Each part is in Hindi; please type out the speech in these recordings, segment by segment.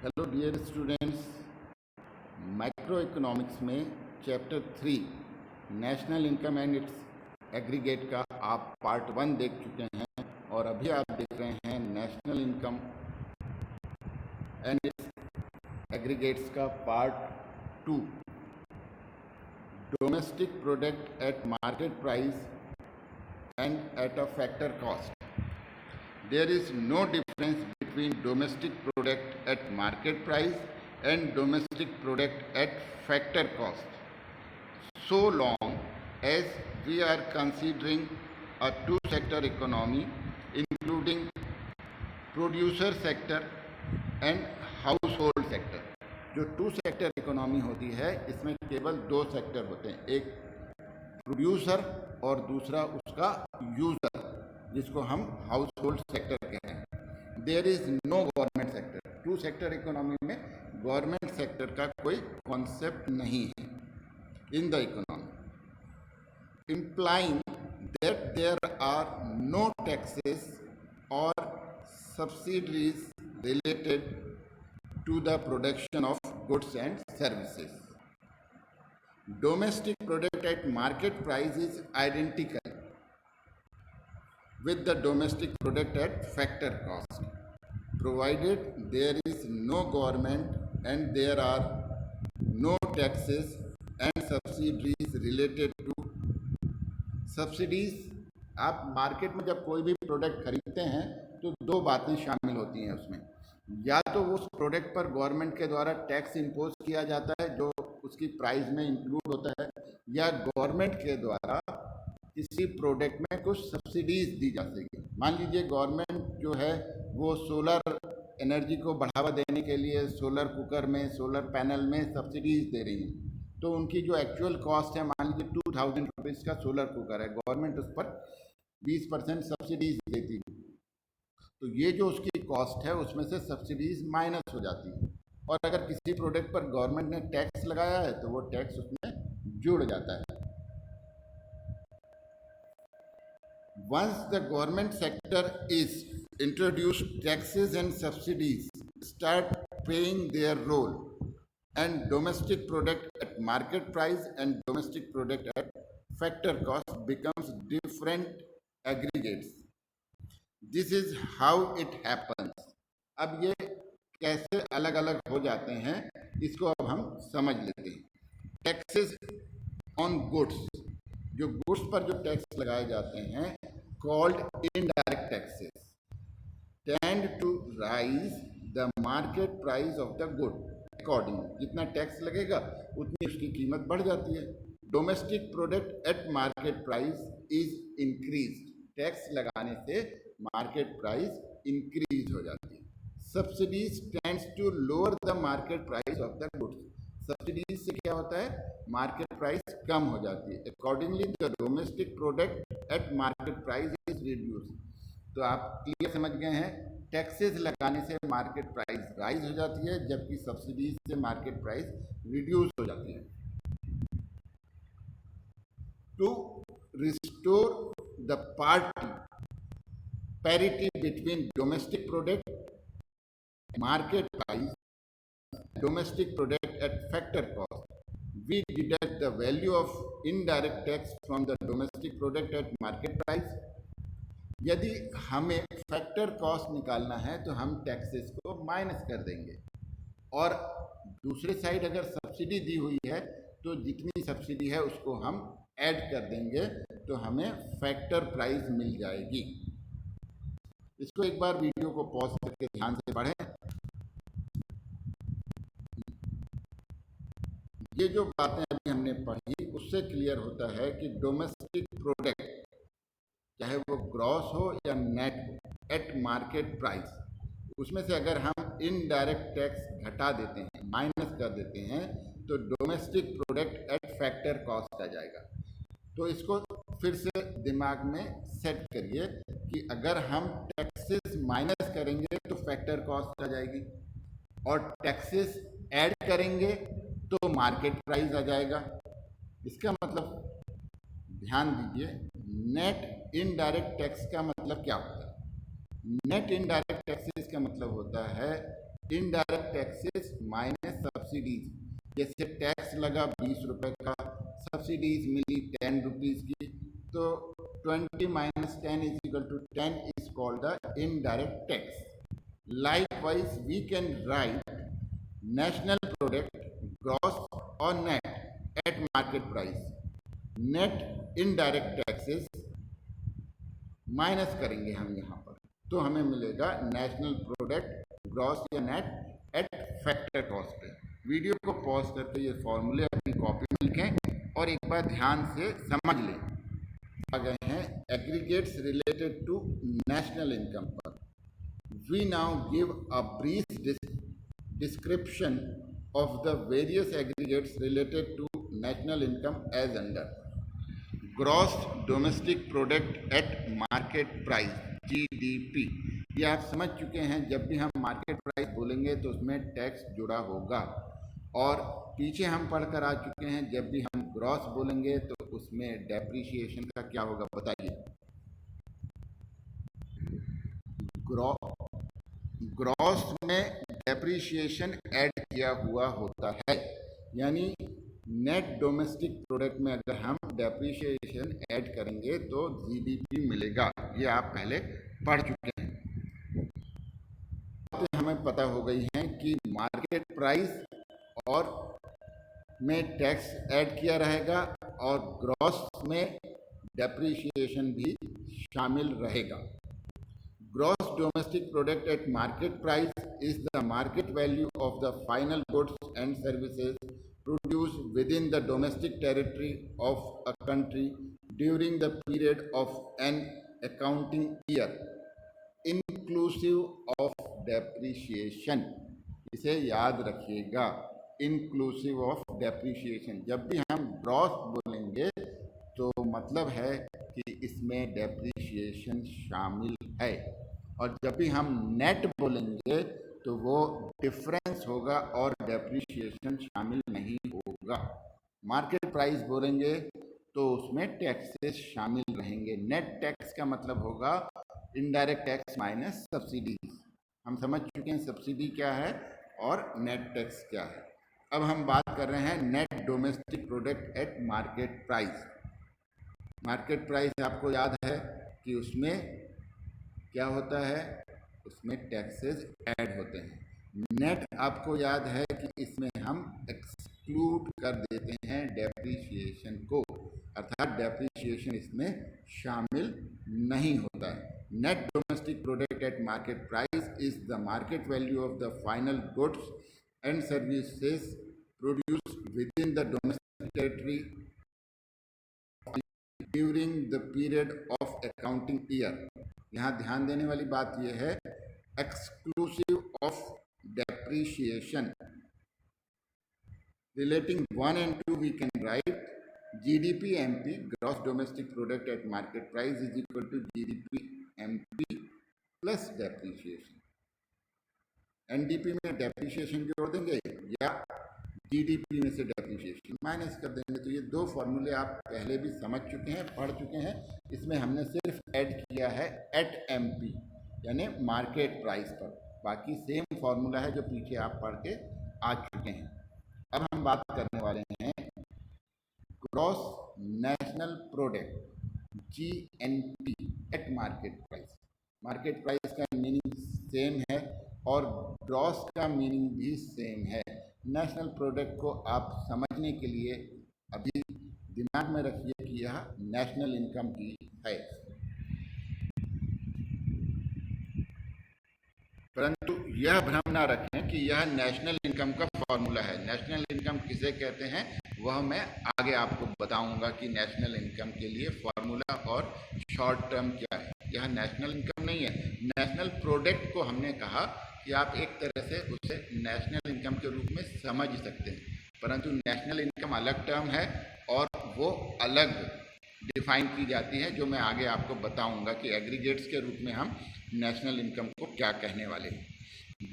Hello dear students, micro economics में chapter 3 national income and its aggregate का आप पार्ट 1 देख चुके हैं और अभी आप देख रहे हैं national income and its aggregates का part 2, domestic product at market price and at a factor cost. There is no difference between domestic product at market price and domestic product at factor cost, so long as we are considering a two-sector economy including producer sector and household sector. जो टू सेक्टर इकोनॉमी होती है इसमें केवल दो सेक्टर होते हैं, एक प्रोड्यूसर और दूसरा उसका यूजर, जिसको हम हाउस होल्ड सेक्टर कहते हैं. There is no government sector. Two sector economy में गवर्नमेंट सेक्टर का कोई कॉन्सेप्ट नहीं है in the economy, implying that there are no taxes or subsidies related to the production of goods and services. Domestic product at market price is identical with the domestic product at factor cost, provided there is no government and there are no taxes and subsidies related to. Subsidies, आप मार्केट में जब कोई भी प्रोडक्ट खरीदते हैं तो दो बातें शामिल होती हैं उसमें. या तो उस प्रोडक्ट पर गवर्नमेंट के द्वारा टैक्स इम्पोज किया जाता है जो उसकी प्राइस में इंक्लूड होता है, या गवर्नमेंट के द्वारा किसी प्रोडक्ट में कुछ सब्सिडीज दी जा सकेगी. मान लीजिए गवर्नमेंट जो है वो सोलर एनर्जी को बढ़ावा देने के लिए सोलर कुकर में, सोलर पैनल में सब्सिडीज दे रही हैं, तो उनकी जो एक्चुअल कॉस्ट है, मान लीजिए 2000 रुपीज़ का सोलर कुकर है, गवर्नमेंट उस पर 20% सब्सिडीज देती है, तो ये जो उसकी कॉस्ट है उसमें से सब्सिडीज माइनस हो जाती है. और अगर किसी प्रोडक्ट पर गवर्नमेंट ने टैक्स लगाया है तो वो टैक्स उसमें जुड़ जाता है. Once the government sector is introduced, taxes and subsidies start playing their role, and domestic product at market price and domestic product at factor cost becomes different aggregates. This is how it happens. अब ये कैसे अलग अलग हो जाते हैं इसको अब हम समझ लेते हैं. टैक्सेस ऑन गुड्स, जो गुड्स पर जो टैक्स लगाए जाते हैं, called indirect taxes, tend to rise the market price of the good accordingly. जितना टैक्स लगेगा उतनी उसकी कीमत बढ़ जाती है. Domestic product at market price is increase. Tax लगाने से मार्केट प्राइस इंक्रीज हो जाती है. Subsidies tends to lower the market price of the goods. Subsidies से क्या होता है, मार्केट प्राइस कम हो जाती है. Accordingly the domestic product at market price is reduce. तो आप क्लियर समझ गए हैं, टैक्सेस लगाने से मार्केट प्राइस राइज हो जाती है जबकि सब्सिडीज से मार्केट प्राइस रिड्यूस हो जाती है. To restore the parity between domestic product market price, domestic product at factor cost, we deduct the value of indirect tax from the domestic product at market price. यदि हमें फैक्टर कॉस्ट निकालना है तो हम टैक्सेस को माइनस कर देंगे, और दूसरे साइड अगर सब्सिडी दी हुई है तो जितनी सब्सिडी है उसको हम ऐड कर देंगे तो हमें फैक्टर प्राइस मिल जाएगी. इसको एक बार वीडियो को पॉज करके ध्यान से पढ़ें. ये जो बातें अभी हमने पढ़ी उससे क्लियर होता है कि डोमेस्टिक प्रोडक्ट, चाहे वो ग्रॉस हो या नेट हो, एट मार्केट प्राइस, उसमें से अगर हम इनडायरेक्ट टैक्स घटा देते हैं, माइनस कर देते हैं, तो domestic product at factor cost आ जाएगा. तो इसको फिर से दिमाग में सेट करिए कि अगर हम टैक्सेस माइनस करेंगे तो फैक्टर कॉस्ट आ जाएगी, और टैक्सेस ऐड करेंगे तो मार्केट प्राइस आ जाएगा. इसका मतलब ध्यान दीजिए, नेट इनडायरेक्ट टैक्स का मतलब क्या होता है. नेट इनडायरेक्ट टैक्सेस का मतलब होता है इनडायरेक्ट टैक्सेस माइनस सब्सिडीज, जैसे टैक्स लगा 20 रुपए का, सब्सिडीज मिली 10 रुपीज की, तो 20 minus 10 is equal to 10 is called the indirect tax. Likewise, we can write national product gross or net at market price. Net indirect taxes minus करेंगे हम यहाँ पर, तो हमें मिलेगा नेशनल प्रोडक्ट ग्रॉस या नेट एट फैक्टर कॉस्ट पे. वीडियो को पॉज करके ये फॉर्मूले अपनी कॉपी में लिखें और एक बार ध्यान से समझ लें. आ गए हैं aggregates related to national income पर. We now give a brief description of the various aggregates related to national income as under. Gross domestic product at market price, GDP. ये आप समझ चुके हैं, जब भी हम मार्केट प्राइस बोलेंगे तो उसमें टैक्स जुड़ा होगा. और पीछे हम पढ़कर आ चुके हैं, जब भी हम ग्रॉस बोलेंगे तो उसमें डेप्रिसिएशन का क्या होगा बताइए. ग्रॉस में डेप्रिसिएशन ऐड किया हुआ होता है, यानी नेट डोमेस्टिक प्रोडक्ट में अगर हम डेप्रिसिएशन ऐड करेंगे तो जीडीपी मिलेगा. ये आप पहले पढ़ चुके हैं. तो हमें पता हो गई है कि मार्केट प्राइस और में टैक्स ऐड किया रहेगा और ग्रॉस में डेप्रिसिएशन भी शामिल रहेगा. Gross domestic product at market price is the market value of the final goods and services produced within the domestic territory of a country during the period of an accounting year, inclusive of depreciation. इसे याद रखिएगा, inclusive of depreciation. जब भी हम gross बोलेंगे तो मतलब है कि इसमें depreciation शामिल है, और जब भी हम नेट बोलेंगे तो वो डिफरेंस होगा और डेप्रिसिएशन शामिल नहीं होगा. मार्केट प्राइस बोलेंगे तो उसमें टैक्सेस शामिल रहेंगे. नेट टैक्स का मतलब होगा इनडायरेक्ट टैक्स माइनस सब्सिडीज. हम समझ चुके हैं सब्सिडी क्या है और नेट टैक्स क्या है. अब हम बात कर रहे हैं net domestic product at market price. Market price आपको याद है कि उसमें क्या होता है, उसमें टैक्सेस ऐड होते हैं. नेट आपको याद है कि इसमें हम एक्सक्लूड कर देते हैं डेप्रिसिएशन को, अर्थात डेप्रिसिएशन इसमें शामिल नहीं होता है. Net domestic product at market price is the market value of the final goods and services produced within the domestic territory during the period of accounting year. यहाँ ध्यान देने वाली बात यह है, exclusive of depreciation. Relating 1 and 2 we can write GDP MP gross domestic product at market price is equal to GDP MP plus depreciation. NDP में डेप्रिसिएशन जोड़ देंगे या जीडीपी में से डेप्रिसिएशन माइनस कर देंगे. तो ये दो फॉर्मूले आप पहले भी समझ चुके हैं, पढ़ चुके हैं. इसमें हमने सिर्फ ऐड किया है एट एमपी यानी मार्केट प्राइस पर. बाकी सेम फॉर्मूला है जो पीछे आप पढ़ के आ चुके हैं. अब हम बात करने वाले हैं gross national product GNP eight market price. Market price का मीनिंग सेम है और ग्रॉस का मीनिंग भी सेम है. नेशनल प्रोडक्ट को आप समझने के लिए अभी दिमाग में रखिए कि यह नेशनल इनकम की है. परंतु यह भ्रम ना रखें कि यह नेशनल इनकम का फॉर्मूला है. नेशनल इनकम किसे कहते हैं वह मैं आगे आपको बताऊंगा कि नेशनल इनकम के लिए फॉर्मूला और शॉर्ट टर्म क्या है. यह नेशनल इनकम नहीं है. नेशनल प्रोडक्ट को हमने कहा कि आप एक तरह से उसे नेशनल इनकम के रूप में समझ सकते हैं, परंतु नेशनल इनकम अलग टर्म है और वो अलग डिफाइन की जाती है, जो मैं आगे आपको बताऊंगा कि एग्रीगेट्स के रूप में हम नेशनल इनकम को क्या कहने वाले हैं.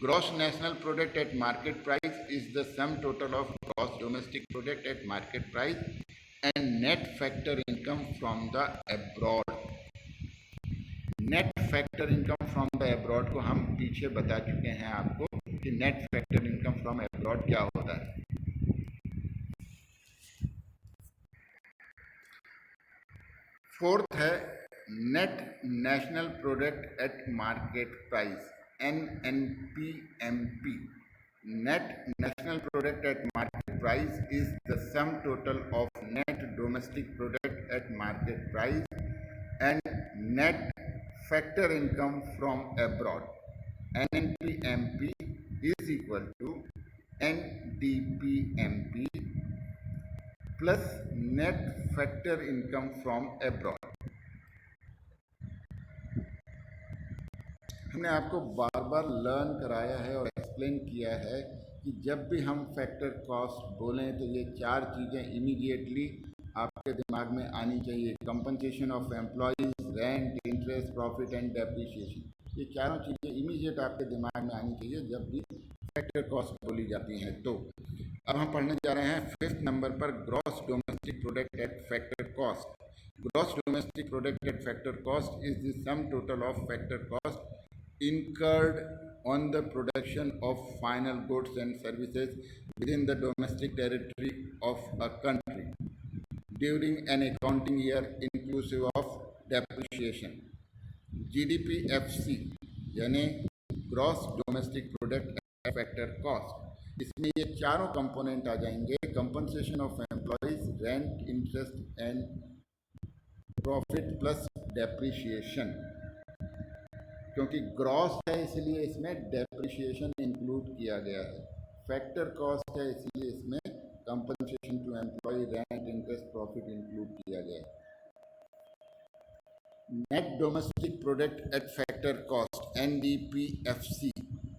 Gross national product at market price is the sum total of gross domestic product at market price and net factor income from the abroad. Net factor income from the abroad को हम पीछे बता चुके हैं आपको कि net factor income from abroad क्या होता है। फोर्थ है net national product at market price, NNPMP। Net national product at market price is the sum total of net domestic product at market price and net factor income from abroad. NNPMP is equal to NDPMP plus net factor income from abroad। हमने आपको बार बार लर्न कराया है और एक्सप्लेन किया है कि जब भी हम फैक्टर कॉस्ट बोलें तो ये चार चीज़ें इमीडिएटली आपके दिमाग में आनी चाहिए। Compensation of employees, rent, interest, profit and depreciation, ये चारों चीज़ें इमीडिएट आपके दिमाग में आनी चाहिए जब भी फैक्टर कॉस्ट बोली जाती हैं। तो अब हम पढ़ने जा रहे हैं 5th नंबर पर gross domestic product at factor cost. Gross domestic product at factor cost is the sum total of factor cost incurred on the production of final goods and services within the domestic territory of a country during an accounting year inclusive of depreciation। GDPFC यानी gross domestic product factor cost, इसमें ये चारों कंपोनेंट आ जाएंगे। Compensation of employees, rent, interest and profit plus depreciation. क्योंकि ग्रॉस है इसलिए इसमें डेप्रिसिएशन इंक्लूड किया गया है। फैक्टर कॉस्ट है इसलिए इसमें compensation to employ, rent, interest, profit include किया गया है। Net domestic product at factor cost, NDPFC।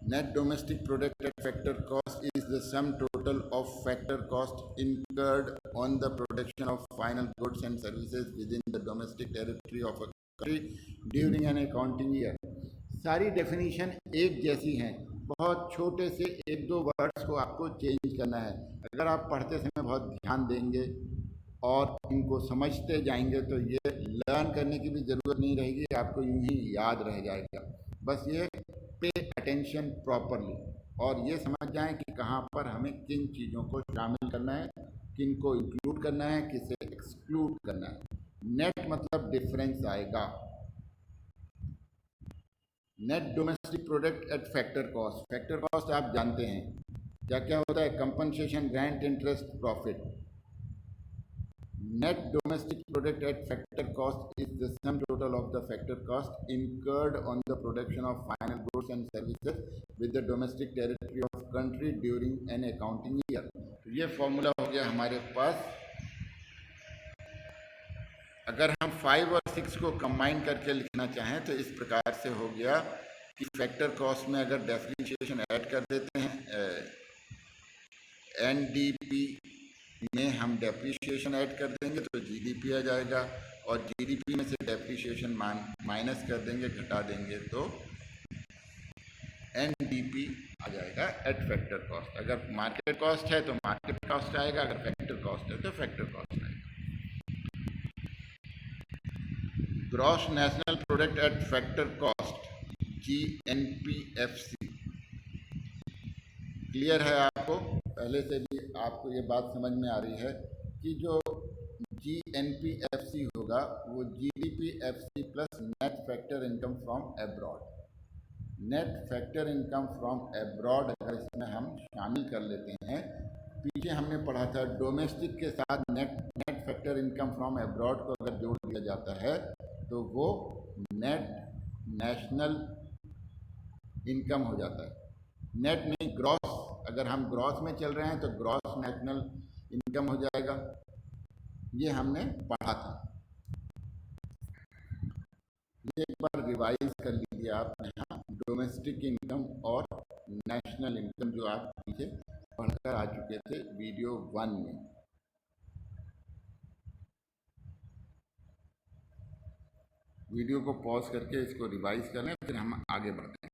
Net domestic product at factor cost is the sum total of factor cost incurred on the production of final goods and services within the domestic territory of a country during an accounting year। सारी डेफिनेशन एक जैसी हैं, बहुत छोटे से एक दो वर्ड्स को आपको चेंज करना है। अगर आप पढ़ते समय बहुत ध्यान देंगे और इनको समझते जाएंगे तो ये लर्न करने की भी ज़रूरत नहीं रहेगी, आपको यूं ही याद रह जाएगा। बस ये पे अटेंशन प्रॉपरली और ये समझ जाएं कि कहाँ पर हमें किन चीज़ों को शामिल करना है, किन को इंक्लूड करना है, किसे एक्सक्लूड करना है। नेट मतलब डिफरेंस आएगा। Net domestic product at factor cost, factor cost आप जानते हैं क्या क्या होता है, compensation, grant, interest, profit. Net domestic product at factor cost is the sum total of the factor cost incurred on the production of final goods and services with the domestic territory of country during an accounting year। तो ये फॉर्मूला हो गया हमारे पास। अगर हम 5 और 6 को कंबाइन करके लिखना चाहें तो इस प्रकार से हो गया कि फैक्टर कॉस्ट में अगर डेप्रिसिएशन ऐड कर देते हैं, NDP में हम डेप्रिसिएशन ऐड कर देंगे तो GDP आ जाएगा और GDP में से डेप्रिसिएशन माइनस कर देंगे, घटा देंगे तो NDP आ जाएगा एट फैक्टर कॉस्ट। अगर मार्केट कॉस्ट है तो मार्केट कॉस्ट आएगा, अगर फैक्टर कॉस्ट है तो फैक्टर कॉस्ट आएगा। Gross national product at factor cost, GNPFC। Clear है आपको? पहले से भी आपको ये बात समझ में आ रही है कि जो GNPFC होगा वो GDPFC plus net factor income from abroad. Net factor income from abroad अगर इसमें हम शामिल कर लेते हैं, पीछे हमने पढ़ा था डोमेस्टिक के साथ net factor income from abroad को अगर जोड़ दिया जाता है तो वो नेट नेशनल इनकम हो जाता है। नेट नहीं, ग्रॉस, अगर हम ग्रॉस में चल रहे हैं तो ग्रॉस नेशनल इनकम हो जाएगा। ये हमने पढ़ा था, ये एक बार रिवाइज कर लीजिए आप यहाँ। डोमेस्टिक इनकम और नेशनल इनकम जो आप पीछे पढ़कर आ चुके थे वीडियो 1 में। वीडियो को पॉज करके इसको रिवाइज कर लें, फिर हम आगे बढ़ते हैं।